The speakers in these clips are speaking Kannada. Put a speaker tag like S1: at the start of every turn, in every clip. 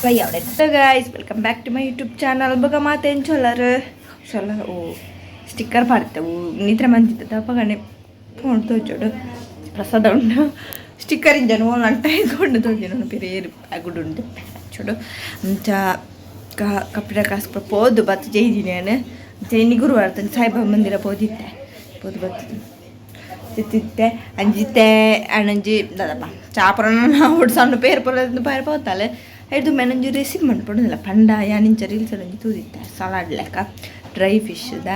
S1: फ्राई आवडेल. तर guys welcome back to my YouTube channel. बघा मातेन सोलर ಓ ಸ್ಟಿಕ್ಕರ್ ಪಾಡ್ತೇವೆ ನಿದ್ರೆ ಮಂತಿದ್ದ ಪಗನೆ ಫೋನ್ ತೋಚೋಡು ಪ್ರಸಾದ ಉಂಡು ಸ್ಟಿಕ್ಕರ್ ಇಂಜನು ನಂಟ ಇದ್ಕೊಂಡು ತೋಜನು ಪೇರು ಆಗುಡುಂಡು ಚೋಡು ಅಂಚ ಕಪ್ಪಿಡ ಕಾಸ್ಕ ಪೋದು ಬತ್ತು ಜೈದಿನಿ ನಾನು ಜೈನಿ ಗುರುವಾರ ತನ ಸಾಯಿಬಾಬಾ ಮಂದಿರ ಪೋದಿತ್ತೆ ಪೋದು ಬತ್ತು ತಿತ್ತಿತ್ತೆ ಅಂಜಿತ್ತೆ ಅಣ್ಣಂಜಿ ದದಪ್ಪ ಚಾಪರನ ಹೊಡ್ಸಣ್ಣ ಪೇರು ಪೊಲ ಪೇರು ಪೋತಾಲೆ ಐದು ಮೇನಂಜಿ ರೆಸಿಪಿ ಮಾಡ್ಕೊಡೋದಿಲ್ಲ ಪಂಡ ಯಾನಿಂಚ ರೀಲ್ಸ್ ಒಂಜಿ ತೂದಿತ್ತೆ ಸಲಾಡ್ ಲೆಕ್ಕ ಡ್ರೈ ಫಿಶ್ದ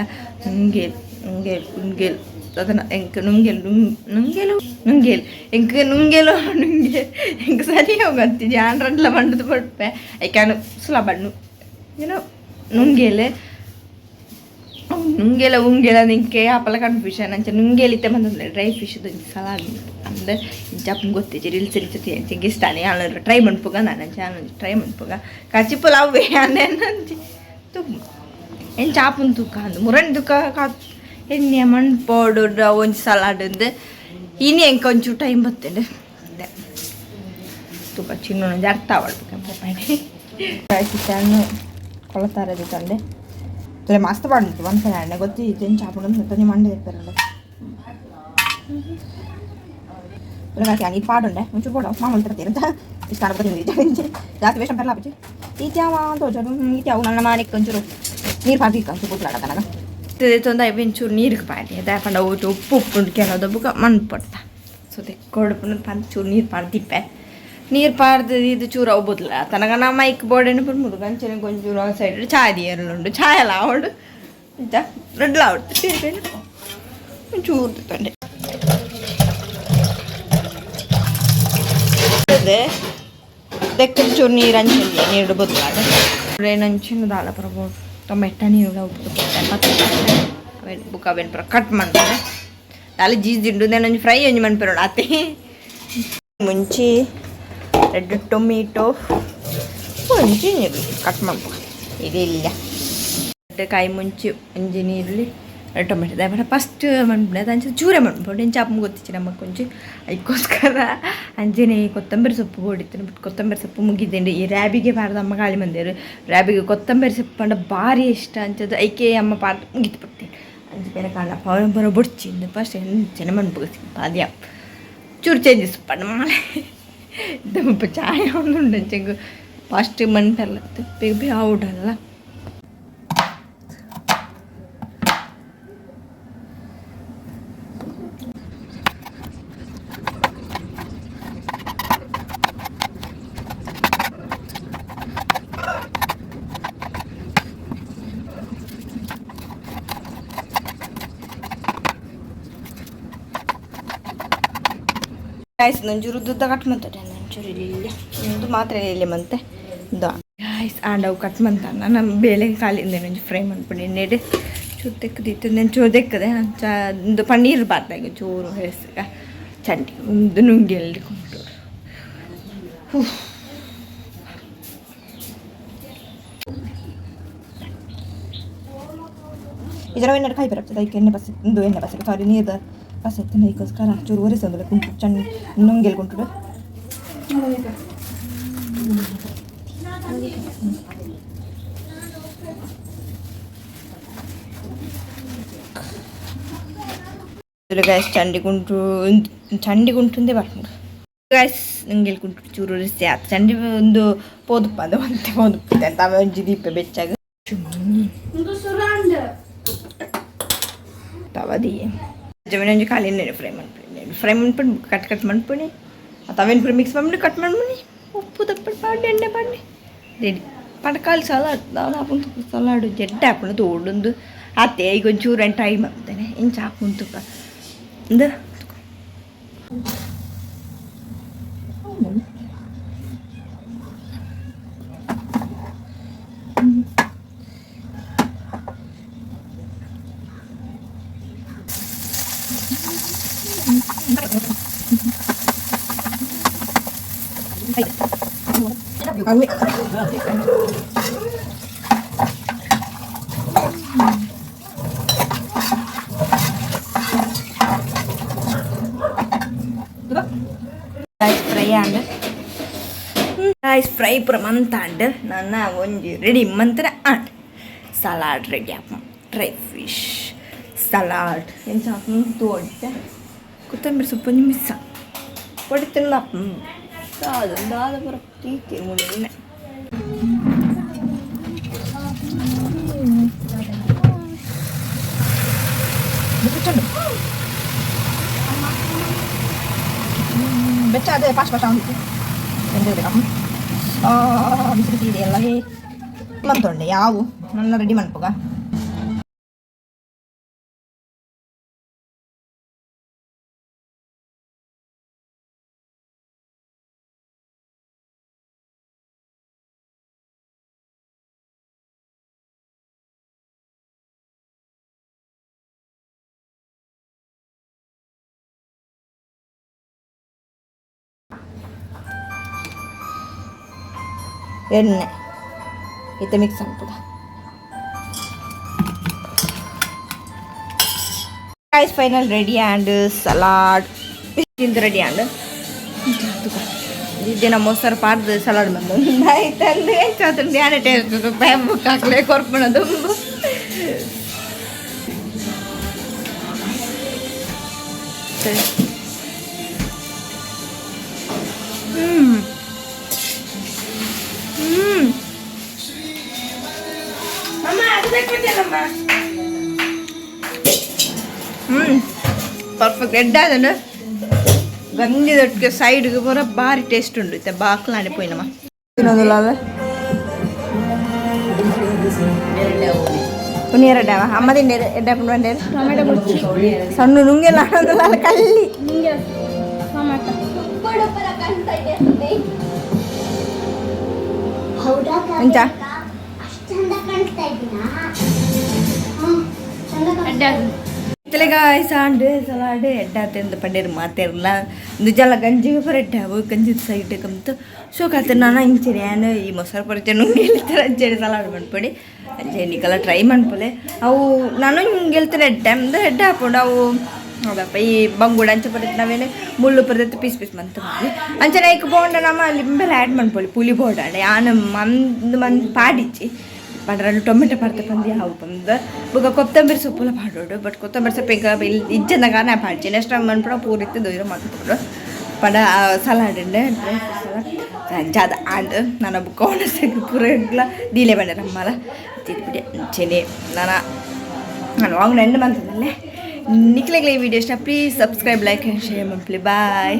S1: ನುಂಗೇಲ್ ಅದನ್ನು ಎಂಕ ನುಂಗೇಲ್ ಎಂಕ ಸರಿ ಹೋಗಂತಿದ್ದೆ ಆನ್ರಲ್ಲ ಬಂಡದು ಪಡ್ಪೆ ಐಕ್ಯಾನು ಸುಲಭಣ್ಣು ಏನೋ ನುಂಗೇಲ ನಿಂಕೆ ಆಪಲ ಕನ್ಫ್ಯೂಷನ್ ಅಂಚೆ ನುಂಗೇಲಿತ್ತೆ ಬಂದ್ರೆ ಡ್ರೈ ಫಿಶ್ದು ಸಲಾಡ್ ಅಂದರೆ ಜಪ್ ಗೊತ್ತಿಜ್ಜಿ ರೀಲ್ಸ್ ಚೆಂಗೆ ಇಷ್ಟಾನೆ ಅವಳು ಟ್ರೈ ಮನ್ಪುಗ ನಾನು ಚಾನಲ್ ಟ್ರೈ ಮನ್ಪುಗ ಕಚ್ಚಿ ಪುಲಾವೇ ಅನ್ನಂಚಿ ತುಂಬ ಏನು ಚಾಪುನ್ ತೂಕ ಅಂದು ಮುರಣ್ ತೂಕ ಎಣ್ಣೆ ಮಣ್ಪೋಡು ಒಂಜಿ ಸಲಾಡ್ ಅಂದು ಇನಿ ಎಂಕ ಒಂಚೂರು ಟೈಮ್ ಬರ್ತೇನೆ ತೂಕ ಚಿನ್ನೊಂದು ಅರ್ಥ ಆಡ್ಬೇಕು ಪಾಡಿ ಚಿಕನ್ ಕೊಳತಾರದು ತಂದೆ ಮಸ್ತ್ ಪಾಡಿತ್ತು ಒಂದ್ಸಲ ಎಣ್ಣೆ ಗೊತ್ತಿತ್ತು ಏನು ಚಾಪುಂಡು ತಂದು ಮಂಡೆ ಇರ್ತಾರಲ್ಲ ಈ ಪಾಡುಂಡೆ ಒಂಚೂರು ಕೊಡ ಮಾಮೂಲು ತರ್ತೀರಂತ ಇಷ್ಟು ಅನ್ಕೊತೀನಿ ಜಾಸ್ತಿ ವೇಷ ಬರಲ್ಲ ಅಪ್ಪಚ್ಚಿ ಈತ್ಯಾವ ತೋಚೋದು ಈತ್ಯಾವು ನನ್ನ ಮಾಡಕ್ಕೆ ಒಂಚೂರು ನೀರು ಪಾಡ್ತಿಕ್ಕ ಒಂಚೂರು ಕೂತ್ಲಾಡತ್ತ ನನಗೆ ತೊಂದ ಒಂಚೂರು ನೀರಿಗೆ ಪಾಡಿ ಅದಾಕೊಂಡ ಉಪ್ಪು ಕೆಲವು ಬುಕ್ಕ ಮಣ್ಣು ಪಡ್ತ ಸೊ ತೆಕ್ಕೊಡ್ಪು ಚೂರು ನೀರು ಪಾಡ್ದಿಪ್ಪೆ ನೀರು ಪಾಡ್ದು ಇದು ಚೂರು ಅವ್ಬೋದಿಲ್ಲ ತನಗ ನಾ ಮೈಕ್ ಬೋರ್ಡೇನು ಬಿಡ್ಬಿಡು ಗಂಚನೆ ಕೊಂಚೂರು ಸೈಡ್ ಚಾಯ್ ಎರಡುಂಡು ಚಾಯ್ ಎಲ್ಲ ಆವಡು ಇಂತ ರೆಡ್ಲ ಆವಡ್ತು ಸೇರ್ಬೇನು ಒಂಚೂರು ತೊಂಡೆ ದೆಕ್ಕ ಚೂರು ನೀರು ಹಂಚಿಂದ ನೀರು ಬದಲಾದ ಹಂಚಿನ ದಾಳ ಬರ್ಬೋದು ಟೊಮೆಟೊ ನೀರು ಅವೇನು ಬುಕ್ ಅವೇನು ಪರ ಕಟ್ ಮಾಡ್ತಾರೆ ಅಲ್ಲಿ ಜೀಸಿಂಡು ನಾನು ಫ್ರೈ ಒಂಜಿ ಮನ್ಪೆರೋಣ ಅತ್ತೆ ಮುಂಚಿ ರೆಡ್ ಟೊಮೆಟೊ ಒಂಜಿ ನೀರುಳ್ಳಿ ಕಟ್ ಮಾಡ್ಬೇಕು ಇದಿಲ್ಲ ಕಾಯಿ ಮುಂಚಿ ಒಂಜಿ ನೀರುಳ್ಳಿ ಟೊಮೆಟೊ ದಾಯಪಡ ಫಸ್ಟ್ ಮಣ್ಪುಣೆ ಅದು ಅಂಚೆ ಚೂರೆ ಮಣ್ಪುಂಡು ಇಂಚ ಅಪ್ಪ ಗೊತ್ತಿಚ್ಚಿ ನಮಗೆ ಕೊಂಚಿ ಅದಕ್ಕೋಸ್ಕರ ಅಂಜನೆ ಕೊತ್ತಂಬರಿ ಸೊಪ್ಪು ಹೊಡಿತೀನಿ ಬಟ್ ಕೊತ್ತಂಬರಿ ಸೊಪ್ಪು ಮುಗಿದ್ದೇನೆ ಈ ರ್ಯಾಬಿಗೆ ಪಾಡ್ದು ಅಮ್ಮ ಗಾಳಿ ಮಂದಿರು ರ್ಯಾಬಿಗೆ ಕೊತ್ತಂಬರಿ ಸೊಪ್ಪು ಪಂಡ ಭಾರಿ ಇಷ್ಟ ಅಂಚದು ಐಕೆ ಅಮ್ಮ ಪಾಡ್ದು ಮುಗಿತು ಬಿಡ್ತೀನಿ ಅಂಚೆ ಬೇರೆ ಕಾಣ ಬರೋ ಬುಡ್ಚಿಂದು ಫಸ್ಟ್ ಎಂಚನೆ ಮಣ್ಪುಗ ಪಾದ್ಯ ಚೂರು ಚೇಂಜಸ್ ಪಂಡ ಮಾಲೆ ದಪ್ಪ ಚಾಯ್ ಅವನುಂಡು ಅಂಚೆಂಗು ಫಸ್ಟ್ ಮಣ್ಪೆಲ್ಲ ಬೇಗ ಔಡಲ್ಲ ಗಾಯ್ಸ್ ನಂಚೂರು ಉದ್ದ ಕಟ್ ಮಾಡ್ತಾರೆ ನಂಚೂರು ಇಲ್ಲ ಇದು ಮಾತ್ರ ಇಲ್ಲಿ ಮಂತೆ ಗಾಯ್ಸ್ ಆಂಡವು ಕಟ್ ಮಾಡ್ತಾನೆ ನಾನು ಬೇಳೆ ಕಾಲಿಂದ ನಂಚು ಫ್ರೈ ಮಾಡ್ಬಿಡಿ ನೆಡೆ ಚೂರು ತೆಕ್ಕದಿತ್ತು ನಾನು ಚೂರು ತೆಕ್ಕದೆ ಒಂದು ಪನ್ನೀರ್ ಬಾರ್ದಾಗ ಚೂರು ಹೆಸಗ ಚಂಡಿ ಒಂದು ನುಂಗಿ ಎಲ್ಲಿ ಕೊಂಡು ಇದರ ಏನಾರು ಕಾಯಿ ಬರ್ತದೆ ಅದಕ್ಕೆ ಎಣ್ಣೆ ಬಸ್ಸಿಗೆ ಸಾರಿ ನೀರು ಬಸ್ ಎತ್ತಿನ ಅದಕ್ಕೋಸ್ಕರ ಚೂರು ಒರೆಸೋದಿಲ್ಲ ಕುಂಟು ಚಂದ ನುಂಗೆಲ್ಕೊಂಟು ಗಾಯ್ಸ್ ಚಂಡಿ ಕುಂಟುಂದೇ ಬರ್ಕೊಂಡು ಗಾಯ್ಸ್ ನುಂಗೆಲ್ಕೊಂಟು ಚೂರು ಒರೆಸಿ ಆಯ್ತು ಚಂಡಿ ಒಂದು ಪೋದುಪ್ಪ ಅದು ಮತ್ತೆ ಪೋದುಪ್ಪ ಅಂತ ಒಂಜಿ ದೀಪ ಬೆಚ್ಚಾಗ ತವದಿ ಜಮೀನಂಜಿ ಖಾಲಿ ಫ್ರೈ ಮಾಡ್ಬಿಟ್ಟು ಕಟ್ ಮಾಡ್ಬಿಡಿ ಅವೇನು ಪುರಿ ಮಿಕ್ಸ್ ಮಾಡ್ಬಿಟ್ಟು ಕಟ್ ಮಾಡ್ಬಿಡಿ ಉಪ್ಪು ತಪ್ಪಟ್ಟು ಪಾಡಿ ಎಣ್ಣೆ ಪಾಡಿ ರೆಡಿ ಪಡ್ಕಾಲು ಸಲಾಡ್ ಹಾಕೊಂಡು ಸಲಾಡು ಜಡ್ಡೆ ಹಾಕೊಂಡು ತೋಡೊಂದು ಆತೆ ಈಗ ಒಂಚೂರು ಟೈಮ್ ಆಗ್ತಾನೆ ಇಂಚ ಹಾಕೊಂಡು ತುಪ್ಪ ಒಂದು ಫ್ರೈ ಗಾಯ್ಸ್ ಫ್ರೈ ಪೂರ ಮಂತಾಂಡ್ ನನ್ನ ಒಂಜಿ ರೆಡಿ ಮಂತ್ರ ಆಂಡ್ ಸಲಾಡ್ ರೆಡಿ ಆಪ ಡ್ರೈ ಫಿಶ್ ಸಲಾಡ್ ಎಂಚ ತೋಡ್ತೆ ಕೊತ್ತಂಬರಿ ಸೊಪ್ಪು ಒಂಜಿ ಮಿಸ್ ಹೊಡಿತಿಲ್ಲ ದಾದ ಪೂರ ಪ್ರೀತಿ ಮುಳ್ಳೆ ಬೆಚ್ಚ ಅದೇ ಪಾಸ್ಟ್ ಪಾಸ್ಟ್ ಆಗಿತ್ತು ಎಂದಿದೆ ಬಿಸಿ ಬಿಸಿ ಇದೆ ಎಲ್ಲ ಮಂತೊಂಡೆ ಯಾವು ನನ್ನ ರೆಡಿ ಮನ್ಪುಗ ಎಣ್ಣೆ ಇತ್ತೆ ಮಿಕ್ಸ್ ಆಗ್ತದ guys final ready and salad ತಿಂದು ರೆಡಿ ಆ್ಯಂಡ್ ಇದೇನ ಮೊಸರು ಪಾರ್ದು ಸಲಾಡ್ ಬಂದು ಆಯ್ತಂದ್ರೆ ಹೆಚ್ಚು ಧ್ಯಾನ ಟೇಸ್ಟ್ ಪ್ಯಾಬುಕ್ ಹಾಕ್ಲೆ ಕೊರ್ಪಣದು ಸರಿ ಪರ್ಫೆಕ್ಟ್ ಎಡ್ಡಾದನು ಗಂಜಿದೊಟ್ಟಿಗೆ ಸೈಡ್ಗೆ ಬರ ಭಾರಿ ಟೇಸ್ಟ್ ಉಂಡು ಇತ್ತೆ ಬಾಕ್ಲಾನೆ ಪೋಯಿನಮ್ಮ ತಿನ್ನೋದಿಲ್ಲ ಅದ ಉನಿ ಎರಡವ ಅಮ್ಮದಿಂದ ಎಡ್ಡಾಪುಂಡು ಬಂದೆ ಸಣ್ಣ ನುಂಗೆಲ್ಲ ಅನ್ನೋದಿಲ್ಲ ಅಲ್ಲ ಕಲ್ಲಿ ಎಂಚ ಗಾಯ್ ಸಾಂಡ್ ಸಲಾಡ್ ಎಡ್ಡಾತೆಂದು ಪಂಡೇರು ಮಾತೇರಲ್ಲ ನಿಜಲ್ಲ ಗಂಜಿಗೆ ಬರ ಎಡ್ಡಾವು ಗಂಜಿದ ಸೈಡ್ ಕಂತು ಸೊ ಕಾತೆ ನಾನು ಇಂಚೆನೆ ಏನು ಈ ಮೊಸರು ಪರಿಚಯ ನುಂಗಿ ಹೇಳ್ತಾರೆ ಅಂಚೆನೆ ಸಲಾಡ್ ಮಾಡ್ಬೇಡಿ ಅಂಚೆನಿಗೆಲ್ಲ ಟ್ರೈ ಮಾಡ್ಪಲೆ ಅವು ನಾನು ಹಿಂಗೆ ಹೇಳ್ತಾರೆ ಎಡ್ಡ ಎಡ್ಡ ಹಾಕೊಂಡು ಅವು ಹೌದಪ್ಪ ಈ ಬಂಗುಡ ಅಂಚೆ ಬರುತ್ತೆ ನಾವೇನು ಮುಳ್ಳು ಬರ್ತೈತೆ ಪೀಸ್ ಪೀಸ್ ಮಂತ್ ಮಾಡಿ ಅಂಚೆ ನೈಕ್ ಬೋಂಡ ನಮ್ಮ ಲಿಂಬೆಲ್ಲ ಆ್ಯಡ್ ಮಾಡ್ಕೊಳ್ಳಿ ಪುಳಿ ಬೋಂಡ ಯಾನು ಮಂದ್ ಪಾಡಿಚ್ಚಿ ಪಂಡ್ರಲ್ಲಿ ಟೊಮೆಟೊ ಪಾಡ್ತೆ ಪಂದು ಹಾವು ಬಂದು ಬುಗ ಕೊತ್ತಂಬರಿ ಸೊಪ್ಪೆಲ್ಲ ಪಾಡೋಡು ಬಟ್ ಕೊತ್ತಂಬರಿ ಸೊಪ್ಪು ಈಗ ಇಜ್ಜಂದಾಗ ನಾ ಪಾಡ್ಚಿ ನೆಕ್ಸ್ಟ್ ಟೈಮ್ ಮನ್ಪಡ ಪೂರಿತ್ತು ದೊಯ್ದು ಮಾಡ್ಕೊಡು ಪಡ ಸಲಾಡ್ ಉಂಡೆ ಜಾದ ಆಂಡ್ ನಾನು ಬುಕ್ಕ ಒಣಸಕ್ಕೆ ಪೂರ ದೀಲೆ ಬಂಡೆ ನಮ್ಮಲ್ಲ ತಿದ್ಬಿಟ್ಟೆ ಚೆನ್ನಿ ನಾನು ವಾಂಗ್ ಎಂಡ್ ಮಂತದಲ್ಲೇ ನಿಕ್ಲೆಗ್ಲ ಈ ವಿಡಿಯೋ ಇಷ್ಟ please subscribe like and share ಮಾಡ್ಲಿ ಬಾಯ್